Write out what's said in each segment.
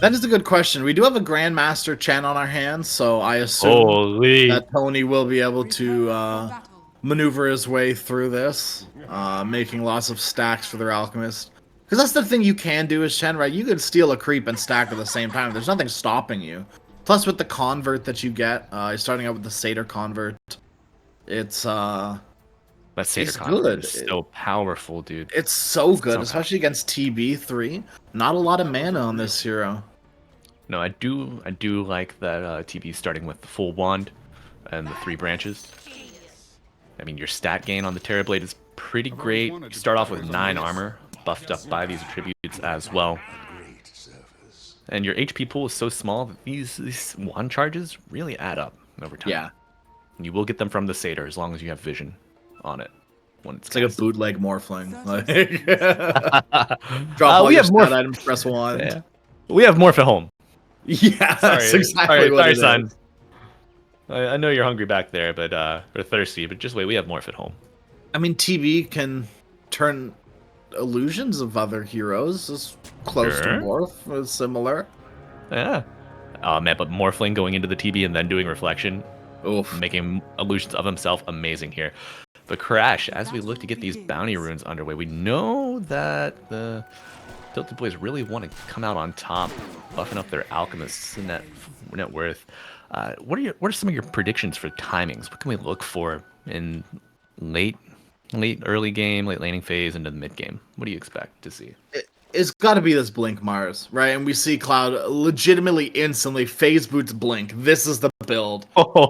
That is a good question. We do have a Grandmaster Chen on our hands, so I assume Holy. that Tony will be able to maneuver his way through this, making lots of stacks for their alchemist. Because that's the thing you can do as Chen, right? You can steal a creep and stack at the same time. There's nothing stopping you. Plus, with the convert that you get, starting out with the Satyr convert, it's That Satyr it's convert good. is so powerful, dude. It's so good, So especially against TB3. Not a lot of mana on this hero. No, I do like that TB starting with the full wand and the 3 branches. I mean, your stat gain on the Terrorblade is pretty great. You start off with 9 armor, buffed up by these attributes as well. And your HP pool is so small that these wand charges really add up over time. Yeah. And you will get them from the Satyr as long as you have vision on it. When It's like a bootleg Morphling. Like, drop all we your have more stat items, press wand. Yeah. We have Morph at home. Yeah, that's exactly what sorry, it son. is. I know you're hungry back there, but or thirsty, but just wait. We have Morph at home. I mean, TB can turn illusions of other heroes. It's close to Morph, it's similar. Yeah. Oh man, but Morphling going into the TB and then doing reflection, Oof. making illusions of himself, amazing here. But Crash, as we look to get these bounty runes underway, we know that the TiltedBoys really want to come out on top, buffing up their alchemists net worth. What are some of your predictions for timings? What can we look for in late early game, late laning phase, into the mid game? What do you expect to see? It's got to be this Blink Mars, right? And we see Cloud legitimately instantly phase boots Blink. This is the build.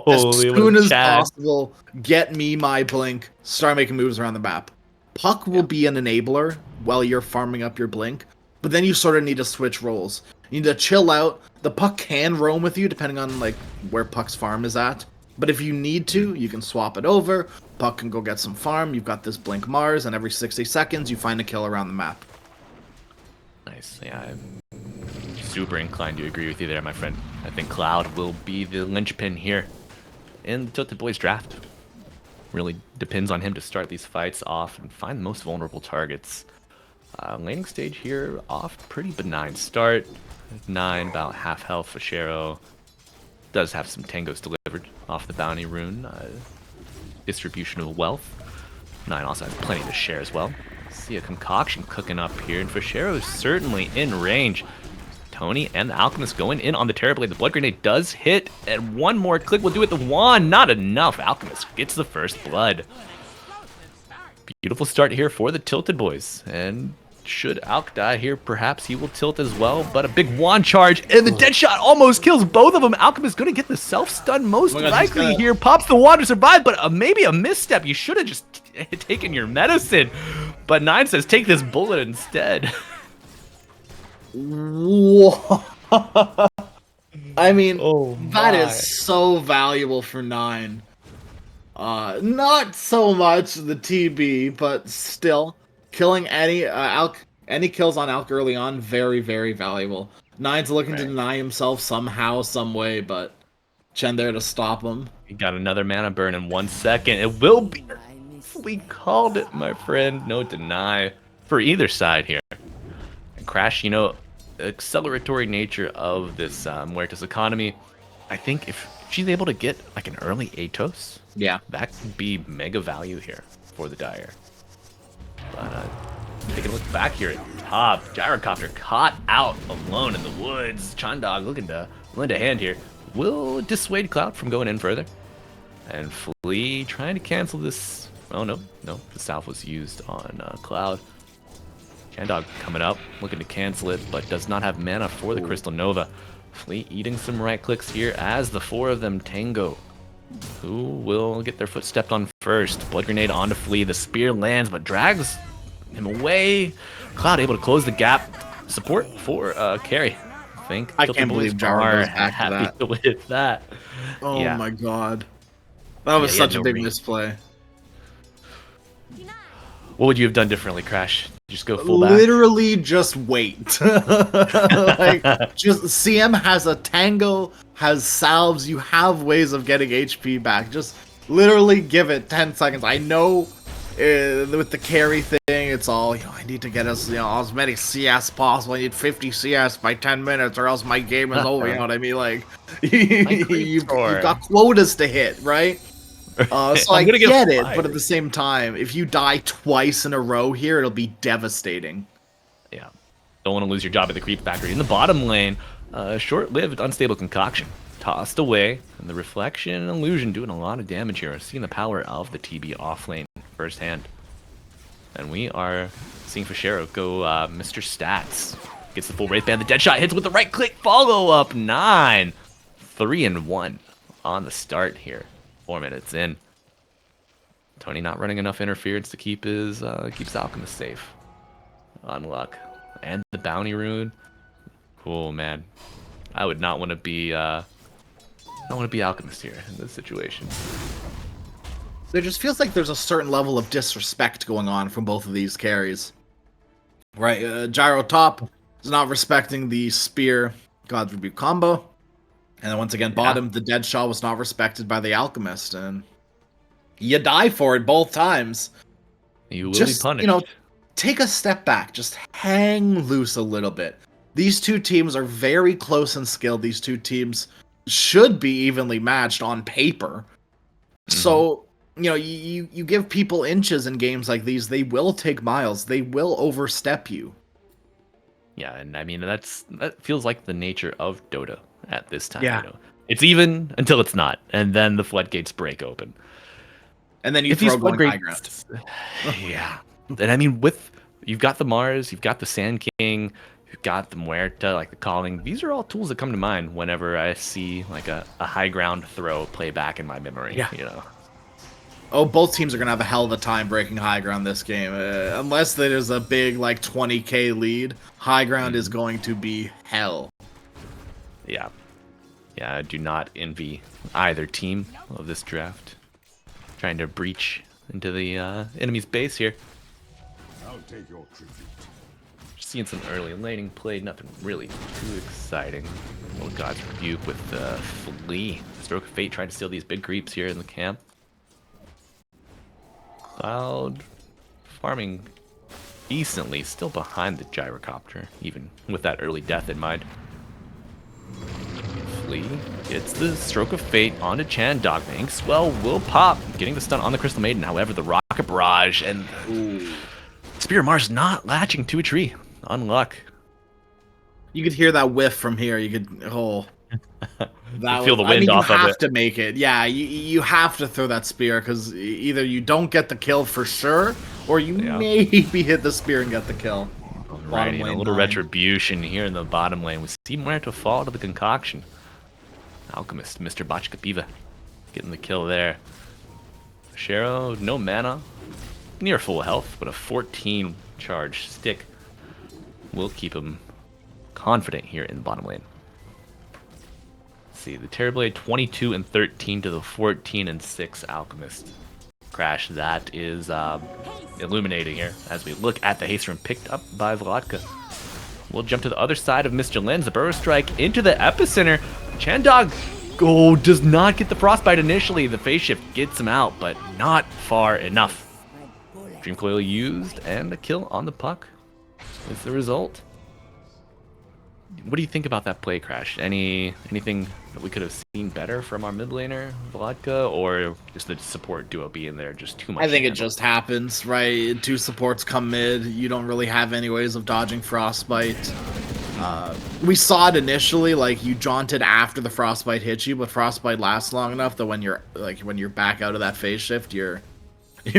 As soon as possible, get me my Blink, start making moves around the map. Puck will be an enabler while you're farming up your Blink, but then you sort of need to switch roles. You need to chill out. The Puck can roam with you depending on like where Puck's farm is at. But if you need to, you can swap it over. Puck can go get some farm. You've got this Blink Mars, and every 60 seconds you find a kill around the map. Nice. Yeah, I'm super inclined to agree with you there, my friend. I think Cloud will be the linchpin here in the TiltedBoys draft. Really depends on him to start these fights off and find the most vulnerable targets. Laning stage here off pretty benign start. 9, about half health for Shero. Does have some tangos delivered off the bounty rune. Distribution of wealth. 9 also has plenty to share as well. See a concoction cooking up here, and Fashero is certainly in range. Tony and the Alchemist going in on the Terrorblade. The Blood Grenade does hit, and one more click will do it. The wand, not enough. Alchemist gets the first blood. Beautiful start here for the TiltedBoys, and should Alk die here, perhaps he will tilt as well, but a big wand charge, and the dead shot almost kills both of them. Alchemist going to get the self-stun most likely here. Pops the wand to survive, but maybe a misstep. You should have just taken your medicine. But 9 says, take this bullet instead. Whoa. I mean, that is so valuable for 9. Not so much the TB, but still. Killing any kills on Alk early on, very, very valuable. 9's looking to deny himself somehow, some way, but Chen there to stop him. He got another mana burn in 1 second. It will be... We called it, my friend. No deny for either side here. And Crash, you know, the acceleratory nature of this Muertos economy, I think if she's able to get like an early Atos, yeah, that could be mega value here for the Dire. But taking a look back here at top, Gyrocopter caught out alone in the woods. Chandog looking to lend a hand here. Will dissuade Cloud from going in further. And Flea trying to cancel this. Oh, no. The South was used on Cloud. Chandog coming up, looking to cancel it, but does not have mana for the Crystal Nova. Flea eating some right clicks here as the 4 of them tango. Who will get their foot stepped on first? Blood Grenade onto Flea. The spear lands, but drags him away. Cloud able to close the gap. Support for Carry. I can't believe Jar goes back happy with that. Oh my god. That was such a big misplay. What would you have done differently, Crash? Just go full back? Literally just wait. Like, just CM has a tango, has salves, you have ways of getting HP back. Just literally give it 10 seconds. I know with the carry thing, It's all, I need to get us, as many CS possible. I need 50 CS by 10 minutes or else my game is over, you know what I mean? Like, you've got quotas to hit, right? So I get it, but at the same time, if you die twice in a row here, it'll be devastating. Yeah. Don't want to lose your job at the creep factory. In the bottom lane, short-lived unstable concoction. Tossed away, and the reflection and illusion doing a lot of damage here. Seeing the power of the TB off lane firsthand. And we are seeing Fashero go Mr. Stats. Gets the full Wraith Band. The dead shot hits with the right click follow-up. 9. 3-1 on the start here. 4 minutes in. Tony not running enough interference to keep his keeps Alchemist safe. Unluck. And the bounty rune. Oh man. I would not want to be Alchemist here in this situation. It just feels like there's a certain level of disrespect going on from both of these carries. Right, Gyro top is not respecting the spear God's Rebuke combo. And then once again, bottom, the dead shot was not respected by the Alchemist. And you die for it both times. You will be punished. Take a step back. Just hang loose a little bit. These two teams are very close in skill. These two teams should be evenly matched on paper. So, you give people inches in games like these, they will take miles. They will overstep you. Yeah, and I mean, that feels like the nature of Dota at this time. Yeah. It's even until it's not, and then the floodgates break open. And then you throw going high ground. Yeah. And I mean, you've got the Mars, you've got the Sand King, you've got the Muerta, like the Calling. These are all tools that come to mind whenever I see like a high ground throw play back in my memory. Yeah. Oh, both teams are going to have a hell of a time breaking high ground this game. Unless there's a big, 20k lead, high ground is going to be hell. Yeah. Yeah, I do not envy either team of this draft. Trying to breach into the enemy's base here. I'll take your tribute. Seeing some early laning play, nothing really too exciting. Oh, God's Rebuke with the Flea. Stroke of Fate trying to steal these big creeps here in the camp. Cloud farming decently, still behind the gyrocopter, even with that early death in mind. Flea gets the Stroke of Fate onto Chandog. Inkswell will pop, getting the stun on the Crystal Maiden. However, the Rocket Barrage and Spear of Mars not latching to a tree. Unluck. You could hear that whiff from here. You could, that feel the wind off of it. You have to make it. Yeah, you have to throw that spear because either you don't get the kill for sure, or you maybe hit the spear and get the kill. Alrighty, a little retribution here in the bottom lane. We see Muerto fall to the concoction. Alchemist, Mr. Bachkapiva, getting the kill there. Shero, no mana, near full health, but a 14 charge stick will keep him confident here in the bottom lane. Let's see, the Terrorblade 22 and 13 to the 14 and 6 Alchemist. Crash, that is illuminating here as we look at the haste rune picked up by Vladka. We'll jump to the other side of Mr. Lens. The Burrow Strike into the epicenter. Chandog does not get the frostbite initially. The phase shift gets him out, but not far enough. Dream Coil used and a kill on the puck is the result. What do you think about that play, Crash? Anything that we could have seen better from our mid laner, Vladka, or just the support duo being there just too much? I think it just happens, right? Two supports come mid. You don't really have any ways of dodging Frostbite. We saw it initially, like you jaunted after the Frostbite hits you, but Frostbite lasts long enough that when you're back out of that phase shift, you're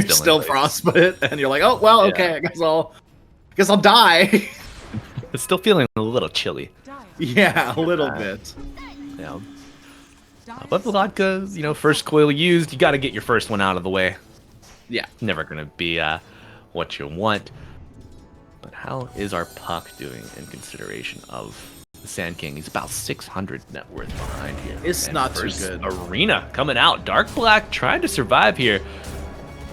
still Frostbite, and you're like, oh well, okay, I guess I'll die. It's still feeling a little chilly. Yeah, a little bit. Yeah. But Vladka, first coil used, you got to get your first one out of the way. Yeah. Never going to be what you want. But how is our puck doing in consideration of the Sand King? He's about 600 net worth behind here. It's not too good. Arena coming out. Dark Black trying to survive here.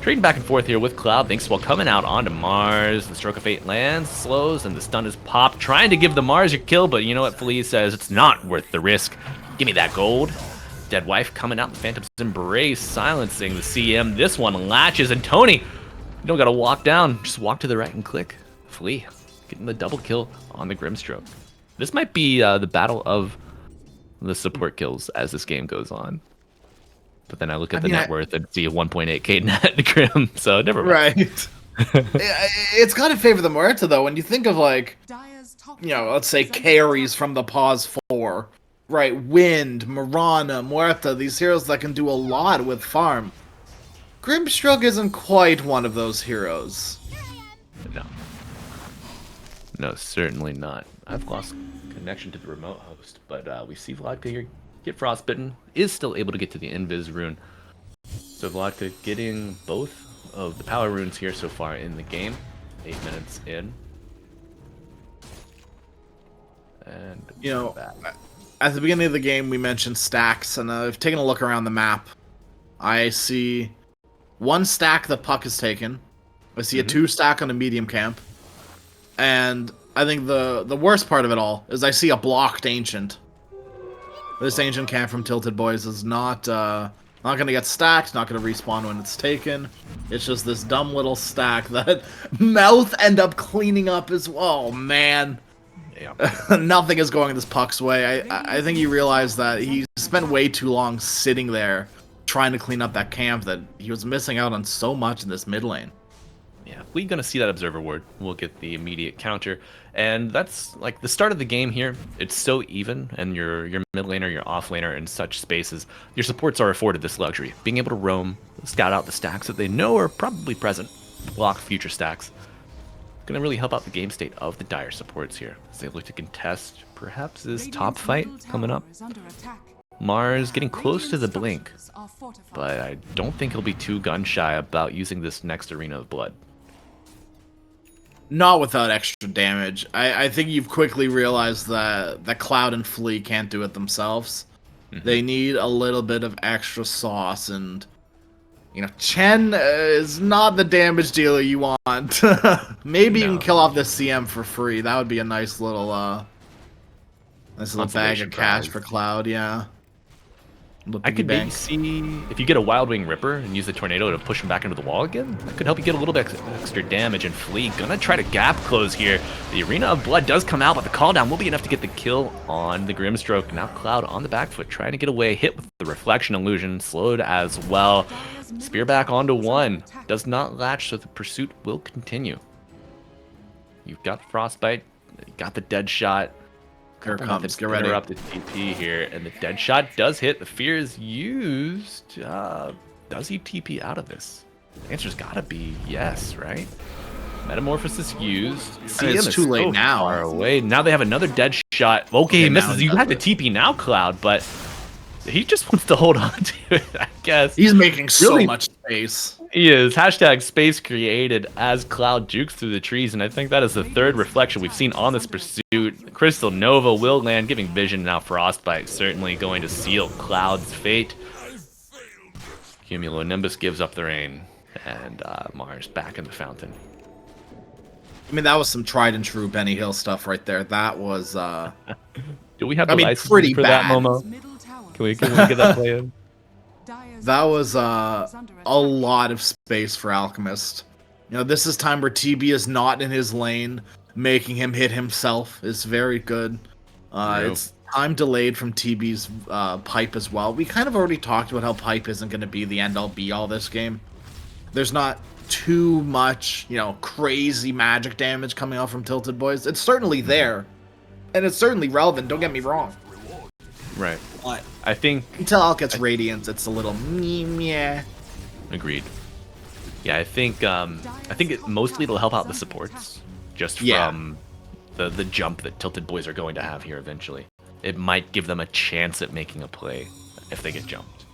Trading back and forth here with Cloud. Thinks coming out onto Mars. The Stroke of Fate lands, slows, and the stun is popped. Trying to give the Mars your kill, but you know what? Felice says it's not worth the risk. Give me that gold. Dead Wife coming out. The Phantom's Embrace silencing the CM. This one latches, and Tony You don't gotta walk down, just walk to the right and click. Flee. Getting the double kill on the Grimstroke. This might be the battle of the support kills as this game goes on. But then I look at the net worth and see a 1.8k net Grim, so never mind. Right. It's gotta favor the Muerta, though, when you think of, like, you know, let's say carries from the Pause 4. Right, Wind, Mirana, Muerta, these heroes that can do a lot with farm. Grimstroke isn't quite one of those heroes. No. No, certainly not. I've lost connection to the remote host, but we see Vodka here get frostbitten, is still able to get to the Invis rune. So Vodka getting both of the power runes here so far in the game. 8 minutes in. And you know, at the beginning of the game we mentioned stacks, and I've taken a look around the map. I see 1 stack that Puck has taken. I see a 2 stack on a medium camp. And I think the worst part of it all is I see a blocked Ancient. This Ancient camp from TiltedBoys is not going to get stacked, not going to respawn when it's taken. It's just this dumb little stack that Mouth end up cleaning up as well. Oh, man. Yeah. Nothing is going this Puck's way. I think he realized that he spent way too long sitting there trying to clean up that camp that he was missing out on so much in this mid lane. Yeah, we're going to see that Observer Ward. We'll get the immediate counter. And that's like the start of the game here. It's so even, and your mid laner, your off laner, in such spaces, your supports are afforded this luxury. Being able to roam, scout out the stacks that they know are probably present, block future stacks. Going to really help out the game state of the Dire supports here as they look to contest perhaps this top fight coming up. Mars getting close to the blink, but I don't think he'll be too gun shy about using this next Arena of Blood. Not without extra damage. I think you've quickly realized that Cloud and Flea can't do it themselves. They need a little bit of extra sauce, and you know, Chen is not the damage dealer you want. Maybe you can kill off this CM for free. That would be a nice little bag of cash for Cloud, yeah. I could maybe see if you get a Wild Wing Ripper and use the Tornado to push him back into the wall again. That could help you get a little bit extra damage. And Flea gonna try to gap close here. The Arena of Blood does come out, but the call down will be enough to get the kill on the Grimstroke. Now Cloud on the back foot, trying to get away, hit with the Reflection Illusion, slowed as well. Spear back onto 1. Does not latch, so the pursuit will continue. You've got Frostbite, you got the Dead Shot. Here comes, get ready. Interrupt the TP here, and the Dead Shot does hit. The Fear is used. Does he TP out of this? The answer's gotta be yes, right? Metamorphosis used. It's too late now. Far away. Now they have another Dead Shot. Okay, he misses. You have to TP now, Cloud, but he just wants to hold on to it, I guess. He's making so much space. He is. Hashtag space created as Cloud jukes through the trees, and I think that is the 3rd reflection we've seen on this pursuit. Crystal Nova will land, giving vision. Now Frostbite certainly going to seal Cloud's fate. Cumulonimbus gives up the rain, and Mars back in the fountain. I mean, that was some tried and true Benny Hill stuff right there. That was do we have the license for bad. That, Momo? Can we get that play in? That was a lot of space for Alchemist. You know, this is time where TB is not in his lane, making him hit himself is very good. It's time delayed from TB's pipe as well. We kind of already talked about how pipe isn't going to be the end-all be-all this game. There's not too much, you know, crazy magic damage coming out from TiltedBoys. It's certainly there, and it's certainly relevant, don't get me wrong. Right. But I think until Alk gets Radiance, it's a little meh. Agreed. Yeah, I think mostly it'll help out the supports, just from the jump that TiltedBoys are going to have here eventually. It might give them a chance at making a play if they get jumped,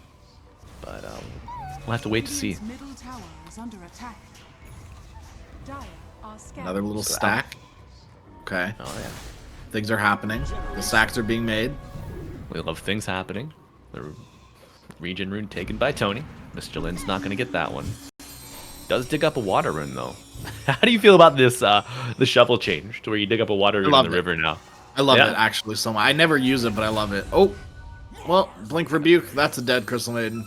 but we'll have to wait to see. Another little stack. Okay. Oh yeah. Things are happening. The stacks are being made. We love things happening. The regen rune taken by Tony. Mr. Lin's not going to get that one. Does dig up a water rune, though. How do you feel about this, the shuffle change, to where you dig up a water rune in the river now? I love it, actually, so much. I never use it, but I love it. Oh, well, Blink Rebuke. That's a dead Crystal Maiden.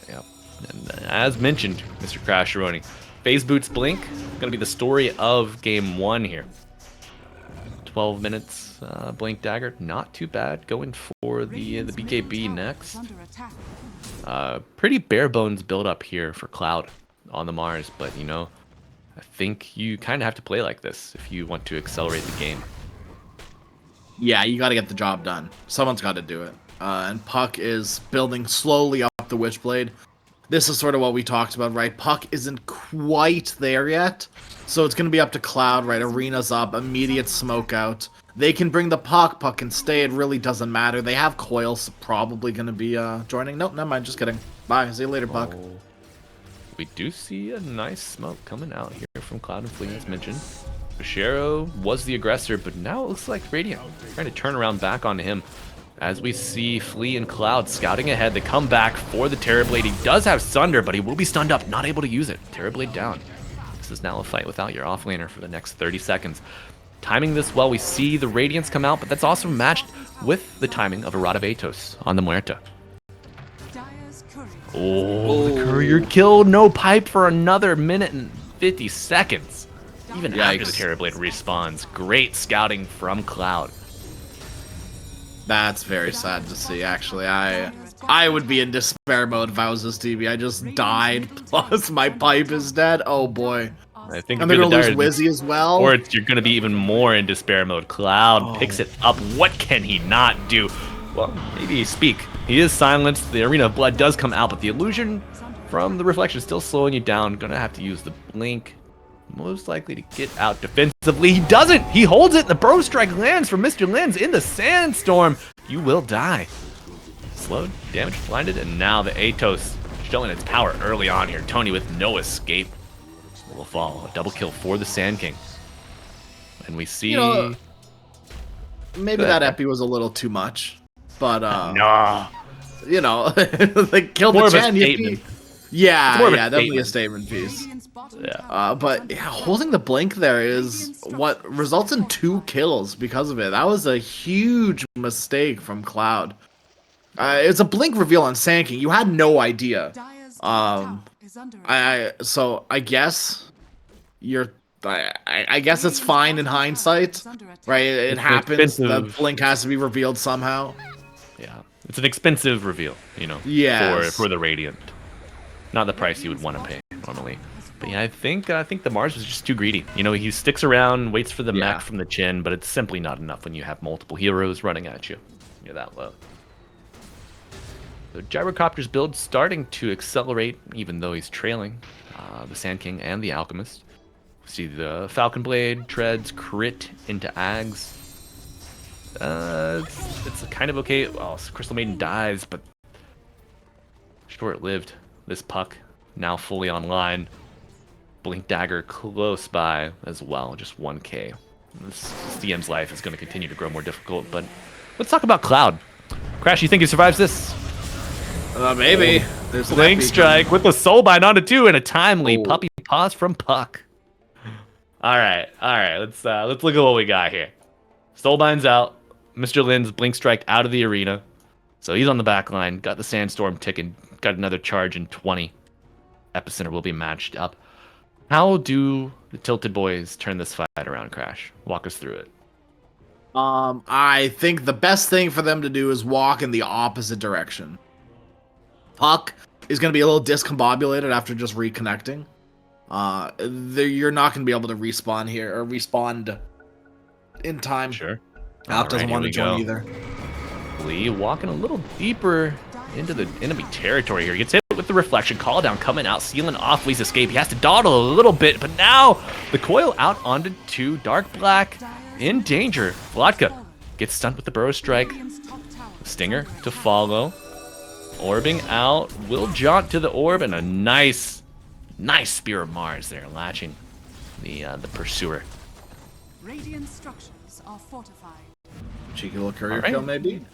Yep. And as mentioned, Mr. Crasheroni, Phase Boots Blink, gonna be the story of game 1 here. 12 minutes, Blink Dagger, not too bad. Going for the BKB next. Pretty bare bones build up here for Cloud on the Mars, but you know, I think you kind of have to play like this if you want to accelerate the game. Yeah, you got to get the job done. Someone's got to do it. And Puck is building slowly up the Witchblade. This is sort of what we talked about, right? Puck isn't quite there yet. So it's going to be up to Cloud, right? Arena's up, immediate smoke out. They can bring the Puck. Puck can stay. It really doesn't matter. They have Coils probably going to be joining. Nope, never mind. Just kidding. Bye. See you later, Puck. We do see a nice smoke coming out here from Cloud and Flea, as mentioned. Bashero was the aggressor, but now it looks like Radiant trying to turn around back onto him. As we see Flea and Cloud scouting ahead, they come back for the Terrorblade. He does have Sunder, but he will be stunned up, not able to use it. Terrorblade down. This is now a fight without your offlaner for the next 30 seconds. Timing this well, we see the Radiance come out, but that's also matched with the timing of Arada Atos on the Muerta. Oh, the courier kill, no pipe for another minute and 50 seconds. Even after the Terrorblade respawns. Great scouting from Cloud. That's very sad to see, actually. I would be in despair mode if I was this TV. I just died, plus my pipe is dead. Oh boy. I think I'm gonna lose Wizzy as well. Or you're gonna be even more in despair mode. Cloud picks it up. What can he not do? Well, maybe speak. He is silenced. The Arena of Blood does come out, but the illusion from the reflection is still slowing you down. Gonna have to use the blink. Most likely to get out defensively. He doesn't! He holds it! The Bro Strike lands from Mr. Lens in the Sandstorm. You will die. Slowed, damaged, blinded, and now the Atos showing its power early on here. Tony with no escape will fall. A double kill for the Sand King. And we see... maybe that epi was a little too much. But, no. You know, they killed more the of a statement. Yeah, definitely a statement piece. Yeah. But holding the blink there is what results in 2 kills because of it. That was a huge mistake from Cloud. It's a blink reveal on Sand King. You had no idea. So I guess I guess it's fine in hindsight, right? It happens. The blink has to be revealed somehow. Yeah, it's an expensive reveal, you know. For the Radiant. Not the price you would want to pay normally. But yeah, I think the Mars was just too greedy. You know, he sticks around, waits for the mech from the chin, but it's simply not enough when you have multiple heroes running at you. You're that low. The Gyrocopter's build starting to accelerate, even though he's trailing the Sand King and the Alchemist. See the Falcon Blade, treads, crit into Ags. It's kind of okay. Well, Crystal Maiden dies, but short-lived. This Puck now fully online. Blink Dagger close by as well, just 1k. This DM's life is going to continue to grow more difficult, but let's talk about Cloud. Crash, you think he survives this? Maybe. There's Blink Strike with the Soulbind onto 2 and a timely puppy paws from Puck. All right. Let's look at what we got here. Soulbind's out. Mr. Lin's Blink Strike out of the arena, so he's on the back line. Got the Sandstorm ticking. Got another charge in 20. Epicenter will be matched up. How do the TiltedBoys turn this fight around, Crash? Walk us through it. I think the best thing for them to do is walk in the opposite direction. Puck is going to be a little discombobulated after just reconnecting. You're not going to be able to respawn here, or respond in time. Sure. Alp doesn't want to join either. Lee walking a little deeper into the enemy territory here. He gets hit with the reflection. Call down coming out, sealing off Lee's escape. He has to dawdle a little bit, but now the coil out onto 2. Dark Black in danger. Vodka gets stunned with the Burrow Strike. Stinger to follow. Orbing out. Will jaunt to the orb, and a nice Spear of Mars there, latching the Pursuer. Radiant structures are fortified. Cheeky little courier kill, maybe?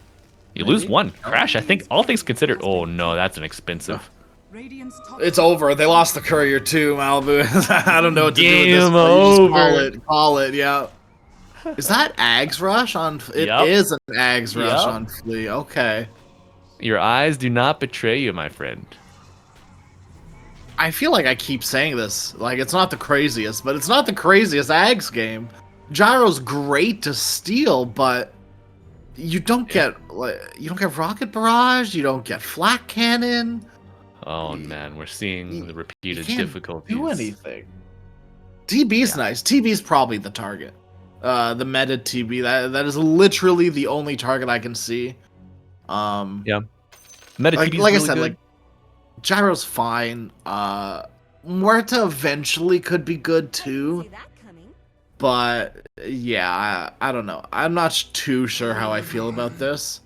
You lose 1. Crash, I think, all things considered... Oh, no, that's an expensive. It's over. They lost the courier, too, Malibu. I don't know what to do with this. Game over. Call it, yeah. Is that Ags Rush on... It is an Ags Rush on Flea. Okay. Your eyes do not betray you, my friend. I feel like I keep saying this. Like, it's not the craziest, but it's not the craziest Ags game. Gyro's great to steal, but you don't get rocket barrage. You don't get flak cannon. Oh man, we're seeing the repeated can't difficulties. Do anything. TB's nice. TB's probably the target. The meta TB. That is literally the only target I can see. Yeah. Meta like, TB's like really I said, good. like Gyro's fine. Muerta eventually could be good too. But yeah, I don't know. I'm not too sure how I feel about this.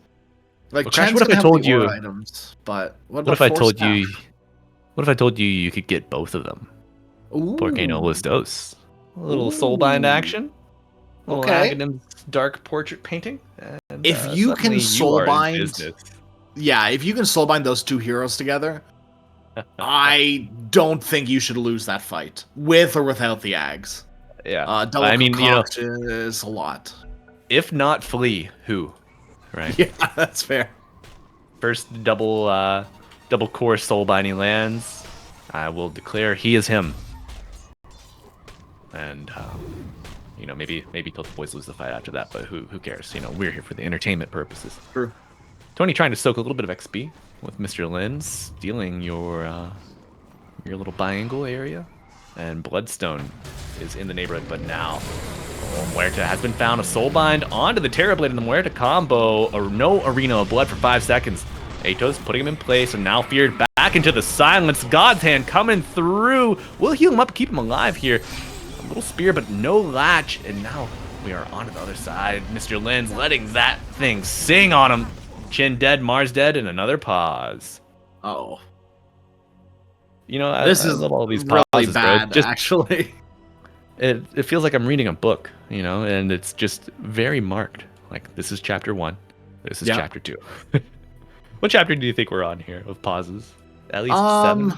Like, Well, Crash, Chen's what if gonna I have told the you? aura items, but what What about if I Force told Staff? you? What if I told you you could get both of them? Ooh. Porcano Listos. A little soulbind action. A little Okay. Aghanim's dark portrait painting. And, If you can suddenly you are in soulbind, business. yeah, if you can soulbind those two heroes together, I don't think you should lose that fight, with or without the Ags. Yeah. Double I mean, concoction is a lot. if not Flea, who? Right. Yeah, that's fair. First double core soulbinding lands. I will declare he is him. And maybe TiltedBoys lose the fight after that, but who cares? We're here for the entertainment purposes. True. Tony trying to soak a little bit of XP with Mr. Lin, stealing your little biangle area, and Bloodstone is in the neighborhood. But now, Muerta has been found. A soulbind onto the Terrorblade and the Muerta combo. No Arena of Blood for 5 seconds. Atos putting him in place, and now feared back into the silence. God's Hand coming through. We'll heal him up, keep him alive here. A little spear, but no latch, and now we are on to the other side. Mr. Lin's letting that thing sing on him. Chin dead, Mars dead, and another pause. Oh, This is love all these really pauses, bad. bro. Actually, it feels like I'm reading a book, and it's just very marked. Like, this is chapter 1, this is chapter 2. What chapter do you think we're on here of pauses? At least 7.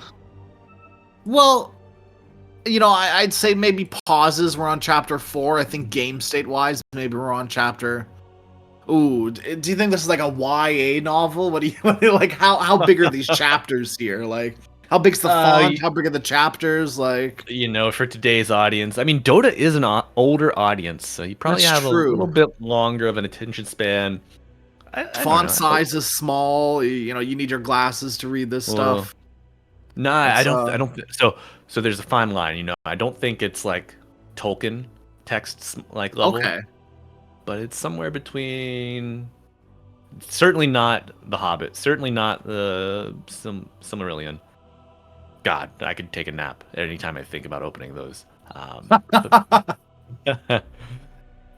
Well, I'd say maybe pauses. We're on chapter 4. I think game state wise, maybe we're on chapter. Ooh, do you think this is like a YA novel? What do you like? How big are these chapters here? Like, how big's the font? How big are the chapters? Like, for today's audience, I mean, Dota is an older audience, so you probably have a little bit longer of an attention span. Font size is small. You need your glasses to read this stuff. No, I don't. So there's a fine line. I don't think it's like Tolkien texts like level. Okay. But it's somewhere between. Certainly not The Hobbit. Certainly not the Silmarillion. God, I could take a nap at any time I think about opening those.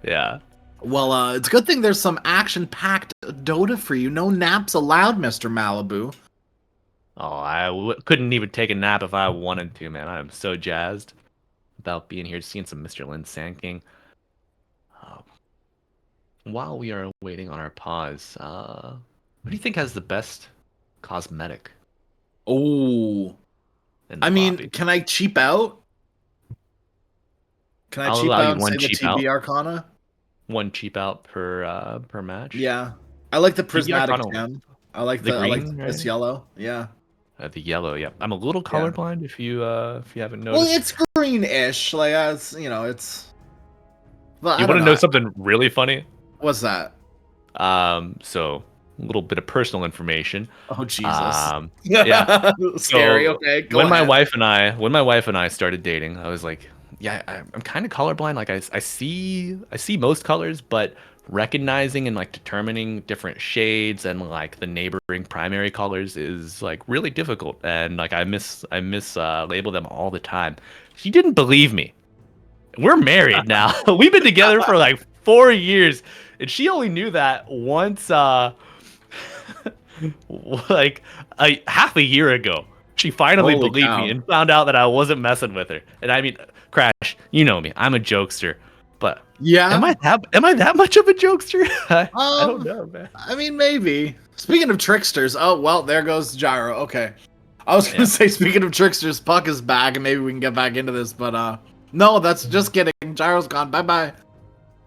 Yeah. Well, it's a good thing there's some action-packed Dota for you. No naps allowed, Mr. Malibu. Oh, I couldn't even take a nap if I wanted to, man. I'm so jazzed about being here, seeing some Mr. Lin Sand King. While we are waiting on our pause, what do you think has the best cosmetic? Oh, I mean, can I cheap out? Can I cheap out and say the TB Arcana? One cheap out per match. Yeah, I like the prismatic gem. I like the green, right? This yellow. Yeah. The yellow. Yeah, I'm a little colorblind. If you haven't noticed. Well, it's greenish. Like it's it's. Well, you want to know something really funny? What's that? So a little bit of personal information. Oh Jesus. Yeah. Scary. So okay. When my wife and I started dating, I was like, yeah, I'm kind of colorblind. Like I see most colors, but recognizing and like determining different shades and like the neighboring primary colors is like really difficult. And like I label them all the time. She didn't believe me. We're married now. We've been together for like 4 years, and she only knew that once, like half a year ago. She finally believed me and found out that I wasn't messing with her. And I mean, Crash, you know me, I'm a jokester, but yeah, am I that much of a jokester? I don't know, man. I mean, maybe. Speaking of tricksters, oh well, there goes Gyro. Okay, I was gonna say, speaking of tricksters, Puck is back, and maybe we can get back into this, but no, that's just kidding. Gyro's gone. Bye bye.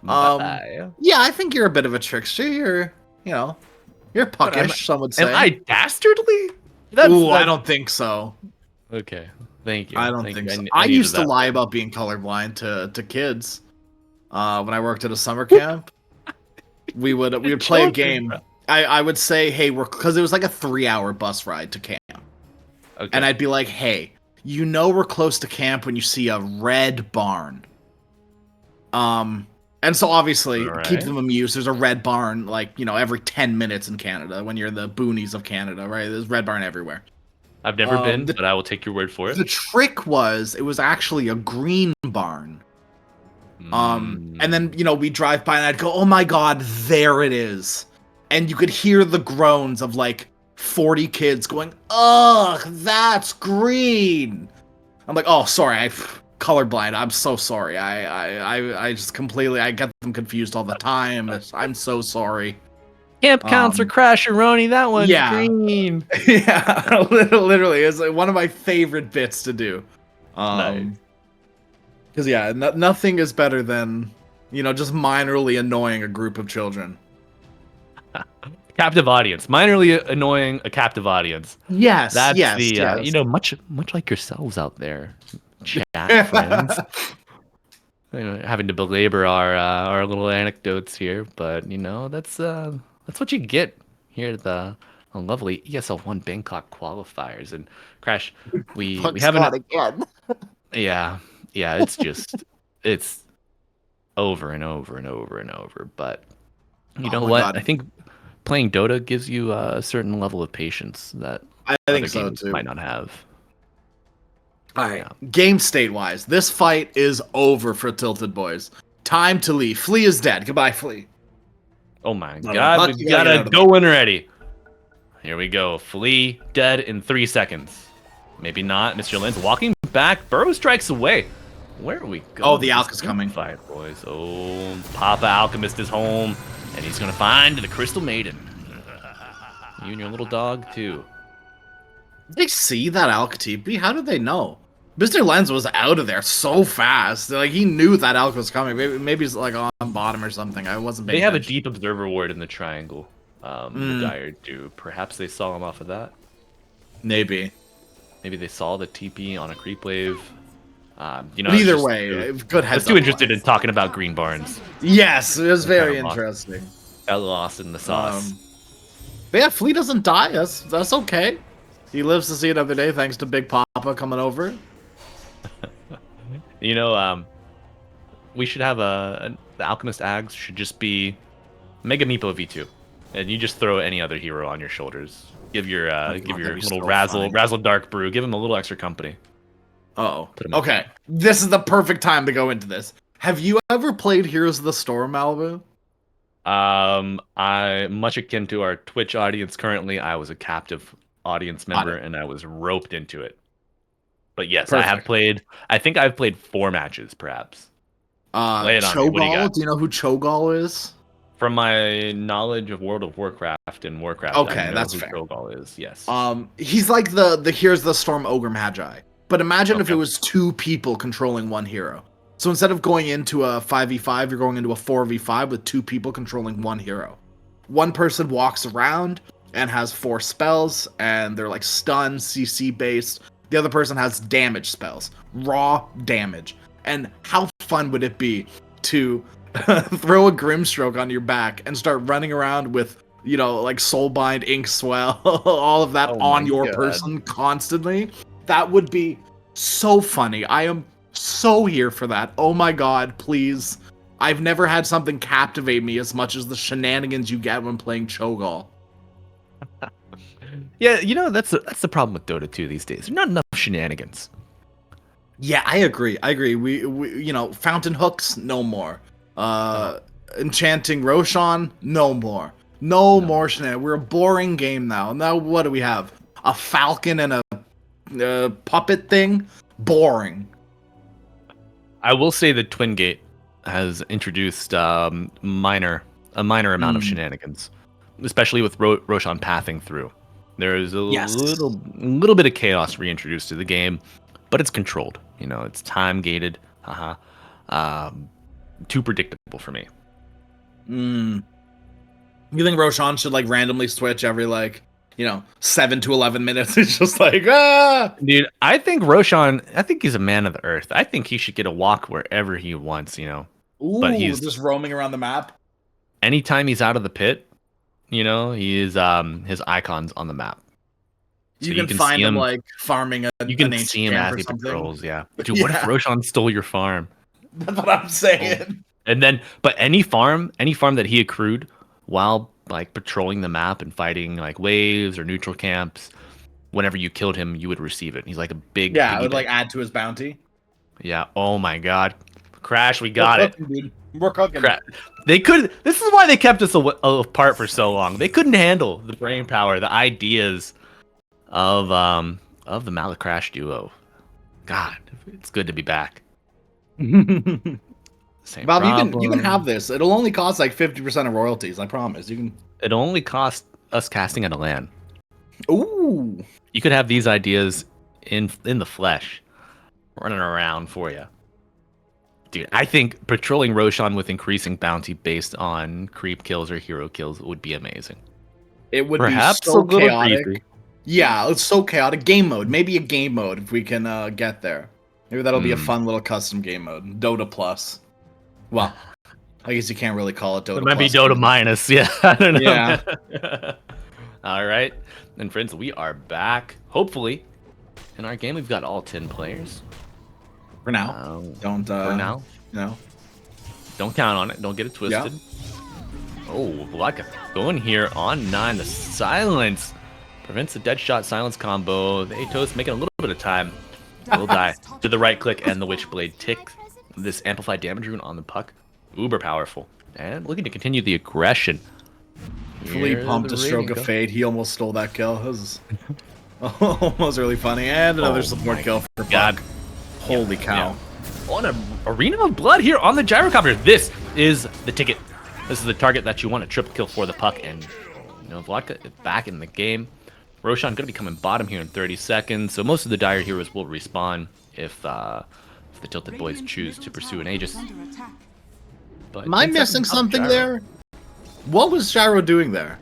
Yeah, I think you're a bit of a trickster. You're puckish. Some would say. Am I dastardly? I don't think so. Okay, thank you. I don't Thank think you. so. I I needed used to that. lie about being colorblind to kids. When I worked at a summer camp, we would play a Children, game. bro. I would say, hey, because it was like a 3-hour bus ride to camp, Okay. and I'd be like, hey, we're close to camp when you see a red barn. And so obviously All keep right. them amused. There's a red barn every 10 minutes in Canada when you're in the boonies of Canada, right? There's red barn everywhere. I've never been, The but I will take your word for it. the trick was it was actually a green barn. And then we drive by and I'd go, oh my god, there it is. And you could hear the groans of like 40 kids going, ugh, that's green. I'm like, oh, sorry, I colorblind. I'm so sorry. I just completely I get them confused all the time. I'm so sorry. Camp counts or Crasheroni, that one's yeah. green. Yeah, literally, it's like one of my favorite bits to do. Nice. Because yeah, nothing is better than just minorly annoying a group of children. Captive audience, minorly annoying a captive audience. Yes, That's yes, the yes. much like yourselves out there, chat friends. Having to belabor our little anecdotes here, but that's what you get here at the lovely ESL One Bangkok qualifiers. And Crash, we haven't. Again. Yeah, it's just it's over and over and over and over. But you know my what? God. I think playing Dota gives you a certain level of patience that I other think so games too. might not have. All right, game state wise, this fight is over for TiltedBoys. Time to leave. Flea is dead. Goodbye, Flea. Oh my No, god, Puck, we you gotta get gotta out of go when ready. Here we go. Flea dead in 3 seconds. Maybe not. Mr. Lin's walking back. Burrow strikes away. Where are we going? Oh, the Alk is coming. Fight, boys. Oh, Papa Alchemist is home, and he's gonna find the Crystal Maiden. You and your little dog too. Did they see that Alk TP? How did they know? Mr. Lens was out of there so fast. Like he knew that Alk was coming. Maybe he's like on bottom or something. I wasn't. They have a deep observer ward in the triangle. The Dire do. Perhaps they saw him off of that. Maybe they saw the TP on a creep wave. Either way, good heads. I was too interested in talking about green barns. Yes, it was very interesting. Got lost in the sauce. But yeah, Flea doesn't die. That's okay. He lives to see another day thanks to Big Papa coming over. We should have the Alchemist Ags should just be Mega Meepo V2, and you just throw any other hero on your shoulders. Give your little Razzle Dark Brew. Give him a little extra company. Oh, okay. This is the perfect time to go into this. Have you ever played Heroes of the Storm, Malibu? I much akin to our Twitch audience currently. I was a captive audience member, and I was roped into it. But yes, perfect. I have played. I think I've played 4 matches, perhaps. Cho'Gall. Do you know who Cho'Gall is? From my knowledge of World of Warcraft and Warcraft, okay, I know that's who fair. Cho'Gall is. Yes. He's like the Here's the Storm Ogre Magi. But imagine if it was 2 people controlling one hero. So instead of going into a 5v5, you're going into a 4v5 with 2 people controlling one hero. One person walks around and has 4 spells, and they're like stun, CC based. The other person has damage spells, raw damage. And how fun would it be to throw a Grimstroke on your back and start running around with, like Soulbind, Ink Swell, all of that on your person constantly? That would be so funny. I am so here for that. Oh my god, please. I've never had something captivate me as much as the shenanigans you get when playing Cho'Gall. Yeah, that's the problem with Dota 2 these days. There's not enough shenanigans. Yeah, I agree. We Fountain Hooks, no more. Enchanting Roshan, no more. No more shenanigans. We're a boring game now. Now what do we have? A falcon and a puppet thing? Boring. I will say that Twin Gate has introduced a minor amount of shenanigans, especially with Roshan pathing through. There is a little bit of chaos reintroduced to the game, but it's controlled. It's time gated. Too predictable for me. You think Roshan should randomly switch every 7 to 11 minutes. It's just like, ah! Dude, I think Roshan, I think he's a man of the earth. I think he should get a walk wherever he wants, Ooh, but he's just roaming around the map. Anytime he's out of the pit, he is his icons on the map. So you can find him like farming you can see him as he patrols, yeah. Dude, what if Yeah. Roshan stole your farm? That's what I'm saying. And then, but any farm that he accrued while like patrolling the map and fighting like waves or neutral camps, whenever you killed him, you would receive it. He's like a big Yeah, it would like add to his bounty. Yeah. Oh my God, Crash, we got it. Dude. We're cooking. They could. This is why they kept us apart for so long. They couldn't handle the brain power, the ideas of the Malik Crash duo. God, it's good to be back. Same Bob, problem. you can have this. It'll only cost like 50% of royalties. I promise. You can. It'll only cost us casting at a LAN. Ooh. You could have these ideas in the flesh, running around for you. Dude, I think patrolling Roshan with increasing bounty based on creep kills or hero kills would be amazing. It would Perhaps be so a little chaotic. creepy. Yeah, it's so chaotic. Game mode. Maybe a game mode if we can get there. Maybe that'll be a fun little custom game mode. Dota Plus. Well, I guess you can't really call it Dota It might Plus. be Dota minus. Yeah, I don't know. Yeah. All right. And friends, we are back. Hopefully. In our game, we've got all 10 players. For now. Don't for now. No. Don't count on it. Don't get it twisted. Yeah. Oh, Blaka going here on 9. The silence prevents the dead shot silence combo. The Atos making a little bit of time. Will die to the right click and the Witchblade tick. This amplified damage rune on the puck. Uber powerful. And looking to continue the aggression. Fully pumped a stroke of fade. He almost stole that kill. That was almost really funny. And another support kill for God. Holy cow. Yeah. On an arena of blood here on the gyrocopter. This is the ticket. This is the target that you want a triple kill for the puck. And Vladka is back in the game. Roshan going to be coming bottom here in 30 seconds. So most of the Dire heroes will respawn if the Tilted Boys choose to pursue an Aegis. But am I missing something there? What was Gyro doing there?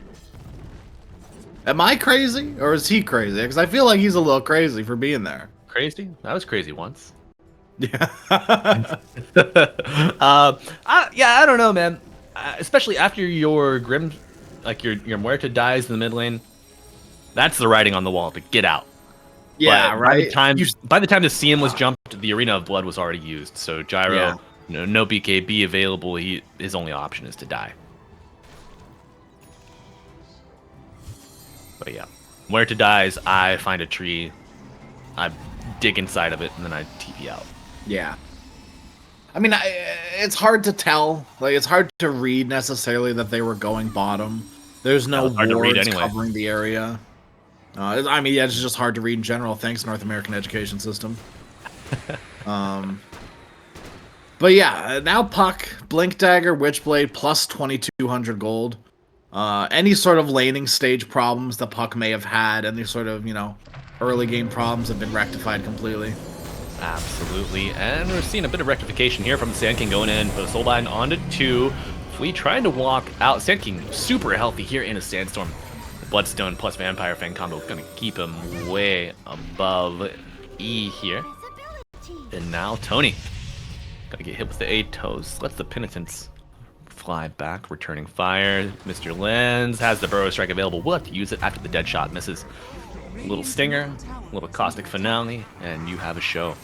Am I crazy or is he crazy? Because I feel like he's a little crazy for being there. Crazy? I was crazy once. Yeah. I don't know, man. Especially after your Grim, like your Muerta dies in the mid lane. That's the writing on the wall to get out. Yeah, but right. By the time the CM was jumped, the Arena of Blood was already used. So Gyro, no BKB available. His only option is to die. But yeah, Muerta dies. I find a tree. I dig inside of it, and then I TP out. Yeah. I mean, it's hard to tell. Like, it's hard to read necessarily that they were going bottom. There's no wards covering the area. I mean, yeah, it's just hard to read in general. Thanks, North American education system. But yeah, now Puck, Blink Dagger, Witchblade, plus 2,200 gold. Any sort of laning stage problems the Puck may have had, any sort of, early game problems have been rectified completely. Absolutely, and we're seeing a bit of rectification here from Sand King going in for the Soulbind onto 2. Flea trying to walk out. Sand King super healthy here in a Sandstorm. The Bloodstone plus Vampire Fang combo going to keep him way above E here. And now Tony. Going to get hit with the Atos. Lets the Penitence fly back, returning fire. Mr. Lenz has the Burrow Strike available. We'll have to use it after the dead shot misses. A little stinger, a little caustic finale, and you have a show.